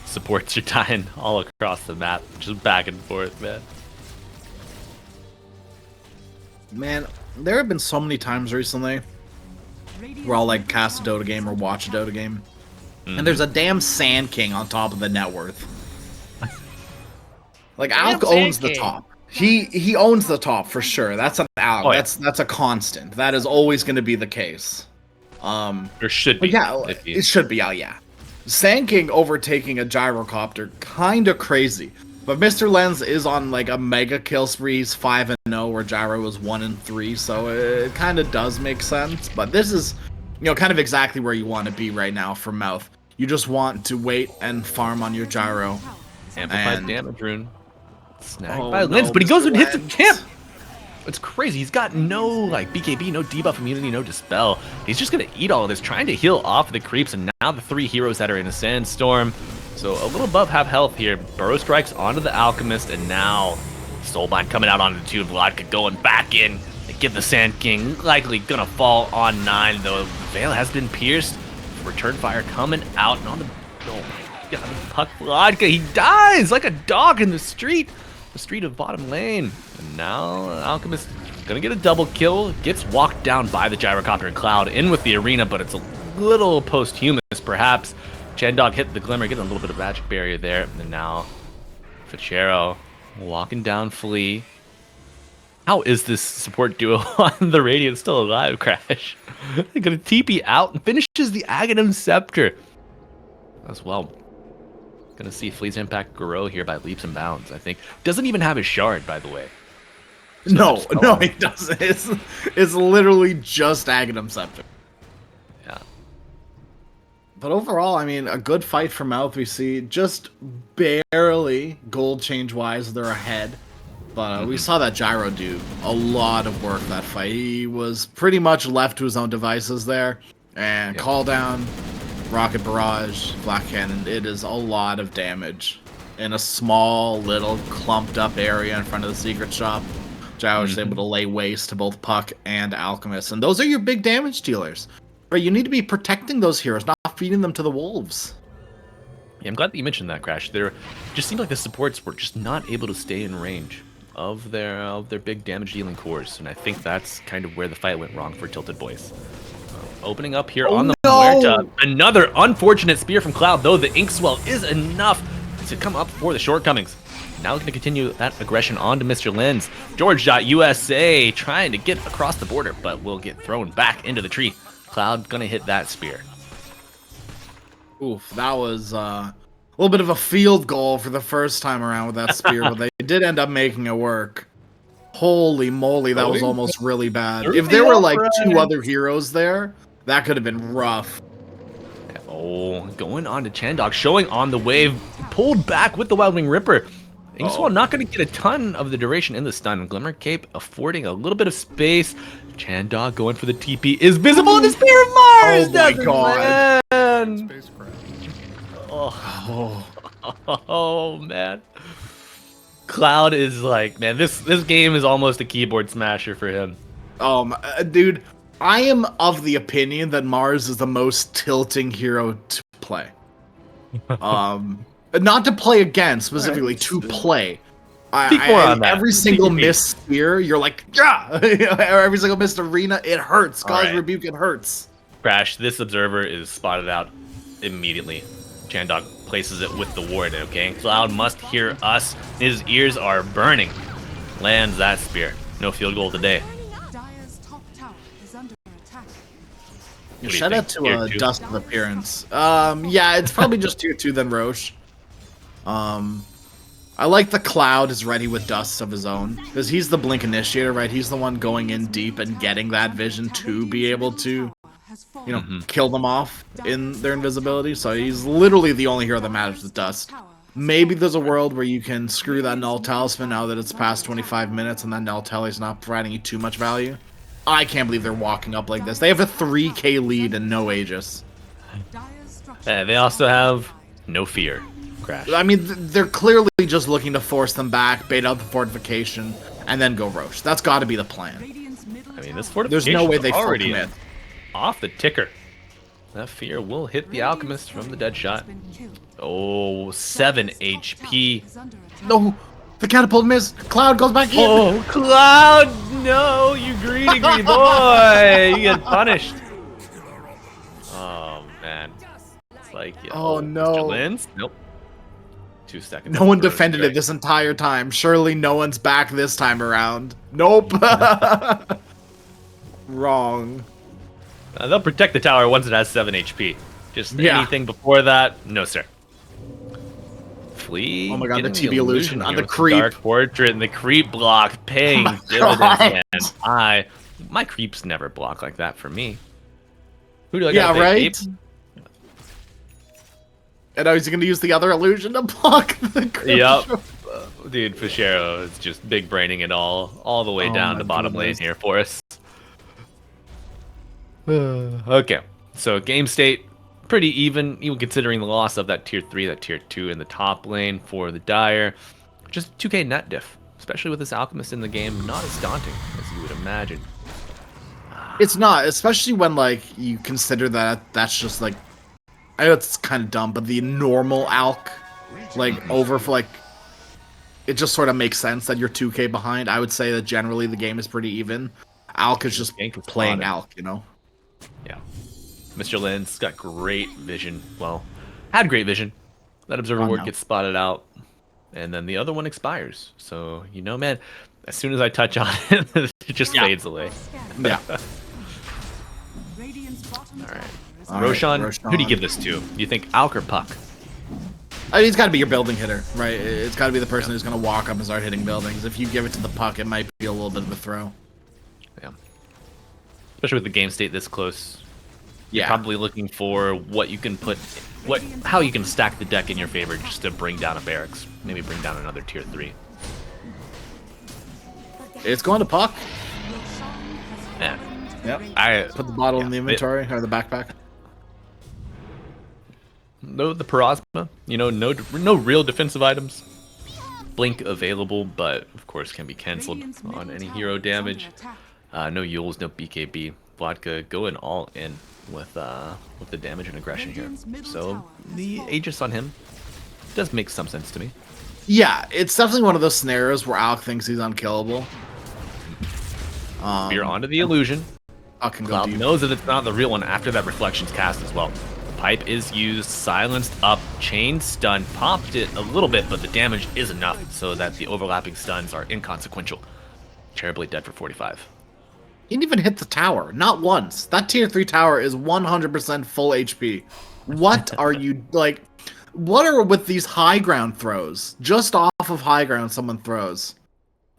Supports are dying all across the map, just back and forth, man. Man, there have been so many times recently where I'll like cast a Dota game or watch a Dota game, and there's a damn Sand King on top of the net worth. Like Alk owns the top. He owns the top for sure. That's an Alk. Oh, yeah. That's a constant. That is always going to be the case. There should be. Yeah, it should be. Yeah. Sand King overtaking a gyrocopter, kind of crazy. But Mr. Lenz is on like a mega kill spree. He's 5-0, where Gyro was 1-3. So it kind of does make sense. But this is, kind of exactly where you want to be right now for Mouth. You just want to wait and farm on your Gyro. Amplified damage rune. Snagged by Lenz, but he goes and hits the camp. It's crazy. He's got no like BKB, no debuff immunity, no dispel. He's just gonna eat all of this, trying to heal off the creeps, and now the 3 heroes that are in a sandstorm. So a little above half health here. Burrow strikes onto the Alchemist, and now Soulbind coming out onto the 2, Vodka going back in. They give the Sand King likely gonna fall on 9, though. The Veil has been pierced. Return Fire coming out, and on the God, Puck Vodka, he dies like a dog in the street of bottom lane. And now Alchemist gonna get a double kill, gets walked down by the Gyrocopter and Cloud in with the arena, but it's a little posthumous perhaps. Chandog hit the Glimmer, getting a little bit of magic barrier there, and now Fichero walking down Flea. How is this support duo on the Radiant still alive, Crash? They're gonna TP out and finishes the Aghanim Scepter as well. Gonna see Flea's impact grow here by leaps and bounds, I think. Doesn't even have his shard, by the way. So no, he doesn't. It's literally just Aghanim Scepter. Yeah. But overall, I mean, a good fight for Mouth. We see just barely gold change-wise, they're ahead. But we saw that Gyro do a lot of work that fight. He was pretty much left to his own devices there. And Call Down, Rocket Barrage, Black Cannon, it is a lot of damage in a small, little, clumped up area in front of the secret shop. Gyro was able to lay waste to both Puck and Alchemist. And those are your big damage dealers. Right, you need to be protecting those heroes, not feeding them to the wolves. Yeah, I'm glad that you mentioned that, Crash. There just seemed like the supports were just not able to stay in range of their big damage dealing cores, and I think that's kind of where the fight went wrong for TiltedBoys. Opening up here on the Muerta. Another unfortunate spear from Cloud, though the Inkswell is enough to come up for the shortcomings. Now looking to continue that aggression onto Mr. Lens. George.USA trying to get across the border, but will get thrown back into the tree. Cloud gonna hit that spear. Oof, that was a little bit of a field goal for the first time around with that spear, but they did end up making it work. Holy moly, that was almost really bad. If there were like 2 other heroes there, that could have been rough. Oh, going on to Chandog, showing on the wave, pulled back with the Wildwing Ripper. Inkswell not going to get a ton of the duration in the stun. Glimmer Cape affording a little bit of space. Chandog going for the TP is visible in the Spear of Mars. Oh my god. Oh man. Cloud is like, man, this game is almost a keyboard smasher for him. Dude, I am of the opinion that Mars is the most tilting hero to play. Not to play against, specifically to play. Every single missed spear, you're like, yeah! Every single missed arena, it hurts. God's rebuke, it hurts. Crash, this observer is spotted out immediately. Chandog places it with the ward, okay? Cloud must hear us. His ears are burning. Lands that spear. No field goal today. Dire's top tower is under attack. Shout out to Dust of Appearance. Yeah, it's probably just tier 2 than Roche. I like the Cloud is ready with Dust of his own, because he's the Blink Initiator, right? He's the one going in deep and getting that vision to be able to, you know, kill them off in their invisibility. So he's literally the only hero that matters with Dust. Maybe there's a world where you can screw that Null Talisman now that it's past 25 minutes and that Null Tally is not providing you too much value. I can't believe they're walking up like this. They have a 3k lead and no Aegis. They also have no fear. Crash. I mean, they're clearly just looking to force them back, bait out the fortification, and then go Roche. That's got to be the plan. I mean, this fortification there's no way they already commit. Off the ticker. That fear will hit the Alchemist from the dead shot. Oh, 7 HP. No, the catapult missed. Cloud goes back in. Oh, Cloud! No, you greedy boy! You get punished. Oh man, it's like oh no. Mr. Lins? Nope. 2 seconds. No one defended it this entire time. Surely no one's back this time around. Nope. Wrong. They'll protect the tower once it has 7 HP. Just anything before that, no sir. Flea. Oh my god, the TB illusion on the creep. Dark Portrait and the creep block paying dividends. And my creeps never block like that for me. Who do I got? Yeah, right. And I was going to use the other illusion to block the creep. Yep. Dude, Fischero is just big braining it all the way down the bottom lane here for us. Okay, so game state, pretty even considering the loss of that tier 3, that tier 2 in the top lane for the Dire. Just 2k net diff, especially with this Alchemist in the game, not as daunting as you would imagine. It's not, especially when like you consider that that's just like, I know it's kind of dumb, but the normal Alch, like over for like, it just sort of makes sense that you're 2k behind. I would say that generally the game is pretty even. Alch is just playing Alch, you know? Yeah. Mr. Lin's got great vision. Well, had great vision. That observer ward gets spotted out, and then the other one expires. So, you know, man, as soon as I touch on it, it just fades away. Yeah. Alright. Roshan, who do you give this to? Do you think Alch or Puck? I mean, it's got to be your building hitter, right? It's got to be the person who's going to walk up and start hitting buildings. If you give it to the Puck, it might be a little bit of a throw. Yeah. Especially with the game state this close. Yeah. You're probably looking for what you can put, how you can stack the deck in your favor just to bring down a barracks. Maybe bring down another tier 3. It's going to Puck. Yeah. Yep. I put the bottle in the inventory or the backpack. No, the Parasma. You know, no real defensive items. Blink available, but of course can be cancelled on any hero damage. No Yules, no BKB. Vodka going all in with the damage and aggression here. So the Aegis on him does make some sense to me. Yeah, it's definitely one of those scenarios where Alch thinks he's unkillable. You're onto the illusion. Cloud knows that it's not the real one after that reflection's cast as well. Pipe is used, silenced up, chain stun, popped it a little bit, but the damage is enough so that the overlapping stuns are inconsequential. Terribly dead for 45. He didn't even hit the tower, not once. That tier 3 tower is 100% full HP. What are you, like, what are with these high ground throws? Just off of high ground someone throws.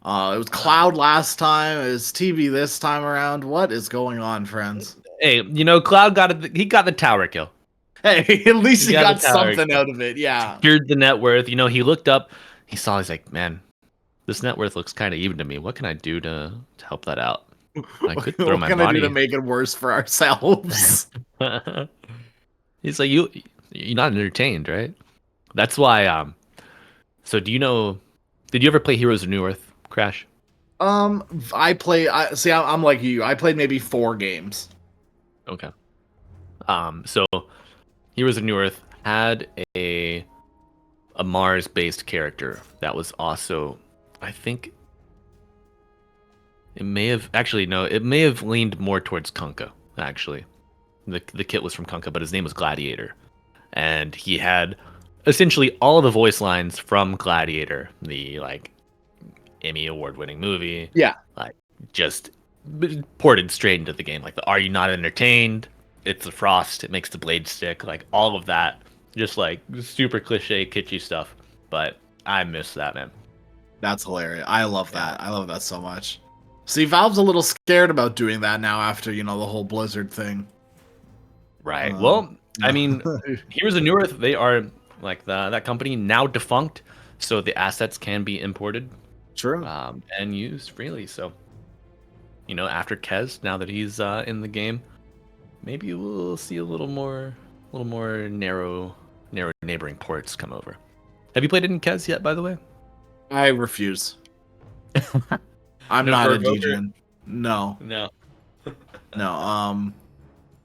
It was Cloud last time, it was TB this time around. What is going on, friends? Hey, you know, Cloud he got the tower kill. Hey, at least he got something out of it, yeah. Secured the net worth. You know, he looked up, he's like, man, this net worth looks kind of even to me. What can I do to help that out? I could throw my body. What can I do to make it worse for ourselves? He's like, you're not entertained, right? That's why, so do you know, did you ever play Heroes of New Earth, Crash? I'm like you. I played maybe 4 games. Okay. So Heroes of New Earth had a Mars-based character that was also, I think, it may have leaned more towards Kunkka, actually. The kit was from Kunkka, but his name was Gladiator. And he had essentially all the voice lines from Gladiator, the like Emmy award-winning movie. Yeah. Like just ported straight into the game. Like the "Are you not entertained? It's the frost. It makes the blade stick." Like all of that, just like super cliche, kitschy stuff. But I miss that, man. That's hilarious. I love that. I love that so much. See, Valve's a little scared about doing that now after, you know, the whole Blizzard thing. Right. Well, I mean, Heroes of New Earth, they are like that company now defunct, so the assets can be imported. True. And used freely. So, you know, after Kez, now that he's in the game, maybe we'll see a little more narrow neighboring ports come over. Have you played it in Kez yet, by the way? I refuse. I'm not a DJ. No. No. No.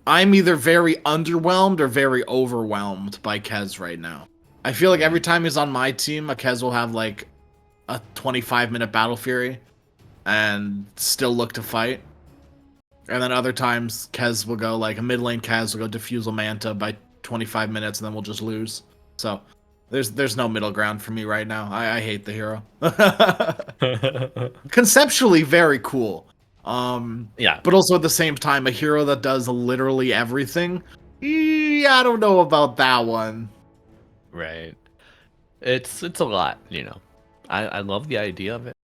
I'm either very underwhelmed or very overwhelmed by Kez right now. I feel like every time he's on my team, a Kez will have like a 25-minute Battle Fury and still look to fight. And then other times, Kez will go, like a mid lane Kez will go Diffusal Manta by 25 minutes and then we'll just lose. So there's no middle ground for me right now. I hate the hero. Conceptually very cool. Yeah. But also at the same time, a hero that does literally everything. I don't know about that one. Right. It's a lot, you know. I love the idea of it.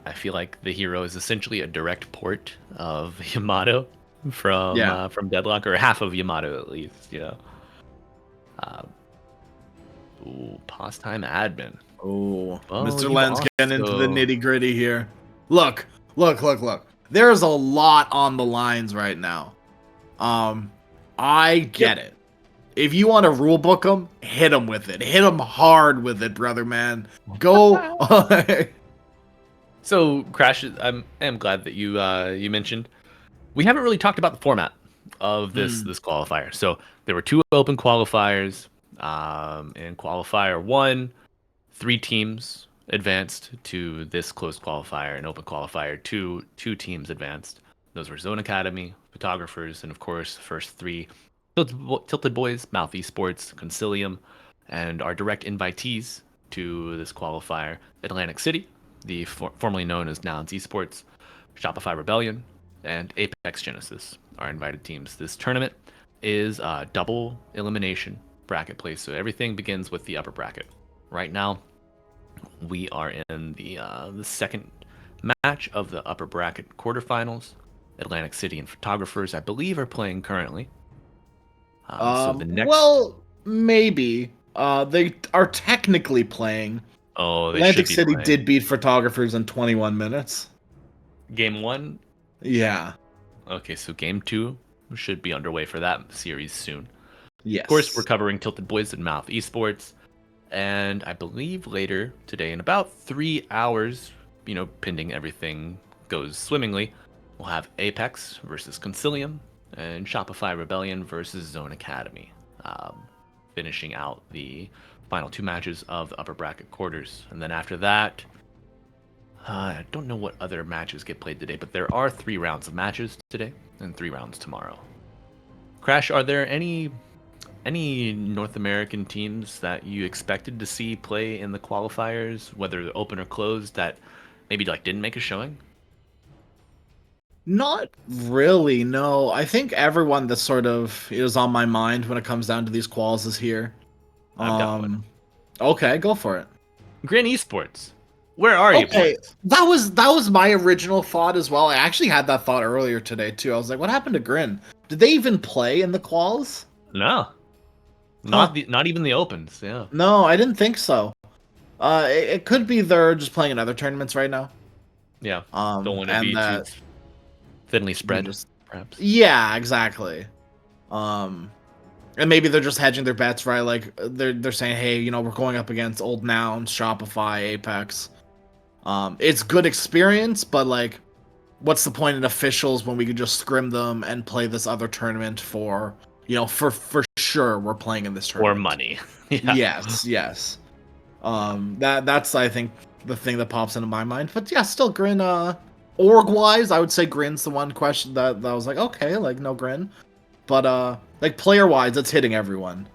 I feel like the hero is essentially a direct port of Yamato from Deadlock, or half of Yamato at least, you know. Ooh, pastime admin. Oh, Well, Mr. you've Len's getting into the also- nitty gritty here. Look. There's a lot on the lines right now. I get it. If you want to rule book them, hit them with it. Hit them hard with it, brother man. Go. So, Crash, I'm glad that you mentioned. We haven't really talked about the format of this qualifier. So there were 2 open qualifiers. In qualifier 1, 3 teams advanced to this closed qualifier. In open qualifier 2, 2 teams advanced. Those were Zone Academy, Photographers, and of course, the first 3 Tilted Boys, Mouth Esports, Concilium, and our direct invitees to this qualifier, Atlantic City, the formerly known as Nouns Esports, Shopify Rebellion, and Apex Genesis are invited teams. This tournament is a double elimination bracket play, so everything begins with the upper bracket. Right now, we are in the second match of the upper bracket quarterfinals. Atlantic City and Photographers, I believe, are playing currently. So the next... Well, maybe. They are technically playing. Oh, they Atlantic should be City playing. did beat Photographers in 21 minutes. Game 1? Yeah. Okay, so Game 2 should be underway for that series soon. Yes. Of course, we're covering Tilted Boys and Mouth Esports. And I believe later today, in about 3 hours, pending everything goes swimmingly, we'll have Apex versus Concilium and Shopify Rebellion versus Zone Academy, finishing out the final 2 matches of the upper bracket quarters. And then after that, I don't know what other matches get played today, but there are 3 rounds of matches today and 3 rounds tomorrow. Crash, are there any North American teams that you expected to see play in the qualifiers, whether open or closed, that maybe didn't make a showing? Not really, no. I think everyone that sort of is on my mind when it comes down to these quals is here. I've got one. Okay, go for it. Grin Esports. Where are you, boys? That was my original thought as well. I actually had that thought earlier today too. I was like, what happened to Grin? Did they even play in the quals? No. Not even the opens, yeah. No, I didn't think so. It could be they're just playing in other tournaments right now. Yeah. Don't want to be too thinly spread, perhaps. Yeah, exactly. And maybe they're just hedging their bets, right? Like they're saying, hey, we're going up against Old Nouns, Shopify, Apex. It's good experience, but what's the point in officials when we could just scrim them and play this other tournament for sure we're playing in this tournament. Or money. Yeah. Yes. That's I think the thing that pops into my mind. But yeah, still Grin. Org wise, I would say Grin's the one question that I was like, okay, no Grin. But player wise, it's hitting everyone.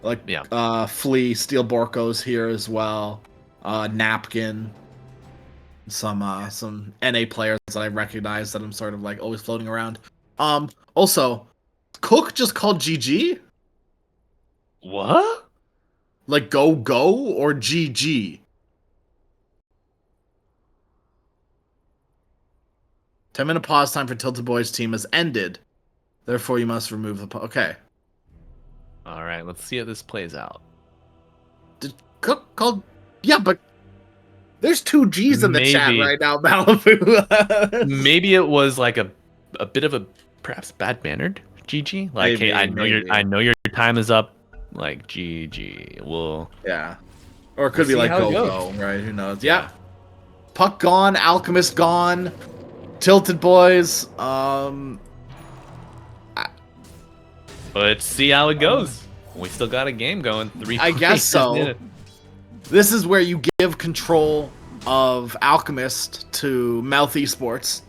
Flea, Steel Borko's here as well. Napkin. Some NA players that I recognize that I'm sort of always floating around. Also, Cook just called GG? What? Go or GG? 10-minute pause time for Tilted Boys team has ended. Therefore, you must remove the okay. All right, let's see how this plays out. Did Cook call? Yeah, but there's 2 G's in the chat right now, Malibu. Maybe it was a bit of a perhaps bad-mannered GG. Hey, I know your time is up. GG. We'll or it could be go, right? Who knows? Yeah. Puck gone, Alchemist gone, Tilted Boys. Let's see how it goes. We still got a game going. 3. I guess so. This is where you give control of Alchemist to Mouth Esports,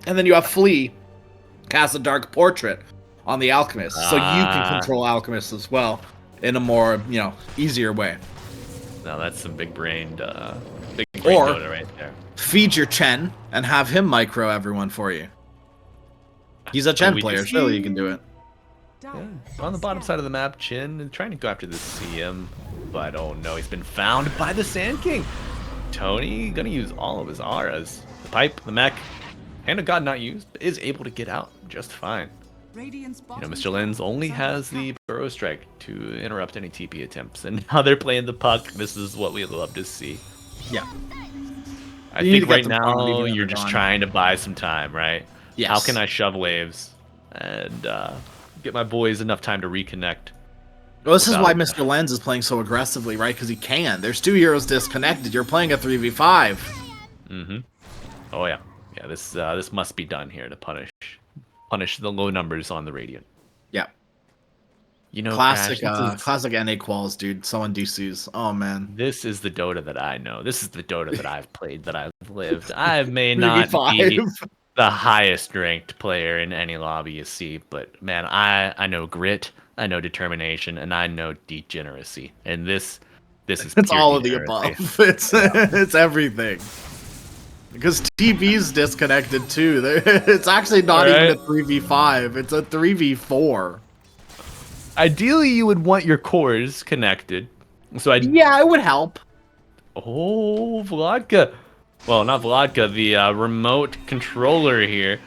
and then you have Flea cast a Dark Portrait on the Alchemist, so you can control Alchemist as well in a more easier way. Now that's some big brain Dota right there. Feed your Chen and have him micro everyone for you. He's a Chen player, surely you can do it. Yeah. On the bottom side of the map, Chin trying to go after the CM, but oh no, he's been found by the Sand King. Tony gonna use all of his auras. The pipe, the mech, Hand of God not used, but is able to get out just fine. Radiant's You know, bottom Mr. Lenz tower only is under has the attack. burrow strike to interrupt any TP attempts, and now they're playing the puck. This is what we love to see. Yeah. I You need think to get right them spawned now even if you're they're just gone. trying to buy some time, right? Yes. How can I shove waves and get my boys enough time to reconnect? Well, this is why without- Mr. Lenz is playing so aggressively, right? Because he can. There's 2 heroes disconnected. You're playing a 3v5. Mm-hmm. Oh yeah, yeah. This must be done here to punish the low numbers on the Radiant. Yeah. You know, Classic, Crash, classic NA quals, dude. Someone DCs. Oh, man. this is the Dota that I know. This is the Dota that I've played, that I've lived. I may not be 3v5. the highest ranked player in any lobby you see, but man, I know grit, I know determination, and I know degeneracy. And this is It's pure all of the degeneracy. above. It's everything. Because TV's disconnected too. It's actually not even a 3v5. It's a 3v4. Ideally, you would want your cores connected. So Yeah, it would help. Oh, Vodka. Well, not Vodka, the remote controller here.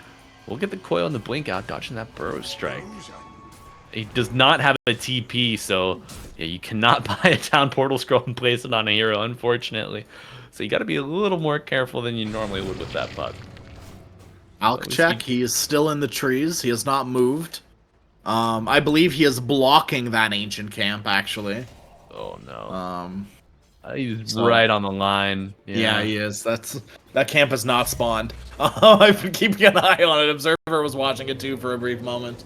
We'll get the coil and the blink out, dodging that burrow strike. He does not have a TP, so yeah, you cannot buy a down portal scroll and place it on a hero, unfortunately. So you got to be a little more careful than you normally would with that puck. Alk check. He is still in the trees. He has not moved. I believe he is blocking that ancient camp, actually. Oh no. He's so- right on the line. Yeah, he is. That camp has not spawned. I've been keeping an eye on it. Observer was watching it too for a brief moment.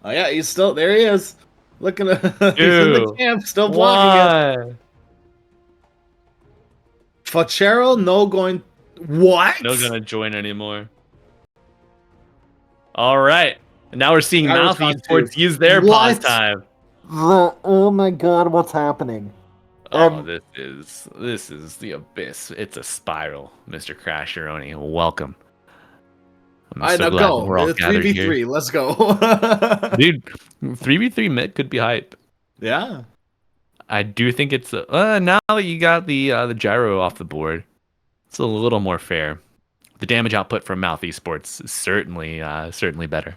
Oh yeah, he's still there. He is. Looking at he's in the camp, still blocking it. Fachero, no going. What? No gonna join anymore. All right. And now we're seeing Mouth Esports use their pause time. Oh my god, what's happening? Oh, this is the abyss. It's a spiral, Mr. Crasheroni. Welcome. I know, glad go. we're all It's gathered 3v3. here. Let's go. Dude, 3v3 mid could be hype. Yeah. I do think it's now that you got the gyro off the board, it's a little more fair. The damage output from Mouth Esports is certainly better.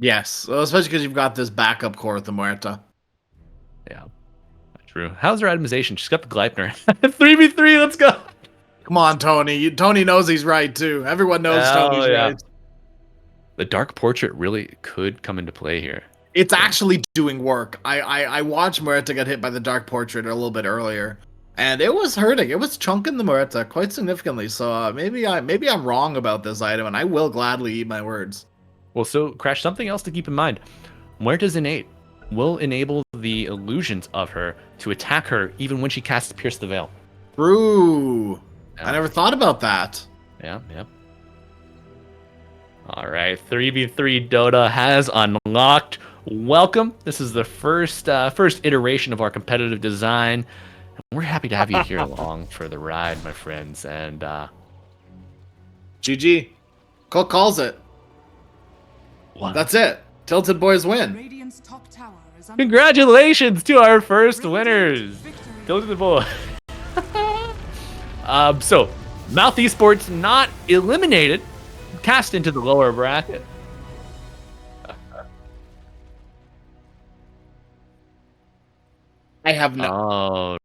Yes, well, especially because you've got this backup core with the Muerta. Yeah, true. How's her itemization? She's got the Gleipnir. 3v3, let's go. Come on, Tony. Tony knows he's right too. Everyone knows Tony's right. The Dark Portrait really could come into play here. It's actually doing work. I watched Muerta get hit by the Dark Portrait a little bit earlier, and it was hurting. It was chunking the Muerta quite significantly. So maybe I'm wrong about this item, and I will gladly eat my words. Well, so Crash, something else to keep in mind. Muerta's innate will enable the illusions of her to attack her even when she casts Pierce the Veil. True. Yeah. I never thought about that. Yeah. All right, 3v3 Dota has unlocked. Welcome. This is the first iteration of our competitive design. We're happy to have you here along for the ride, my friends. And GG. Cook calls it. What? That's it. TiltedBoys win. Radiant's top tower is under Congratulations to our first Radiant winners, victory. TiltedBoys. So Mouth Esports not eliminated, cast into the lower bracket. I have no. Oh,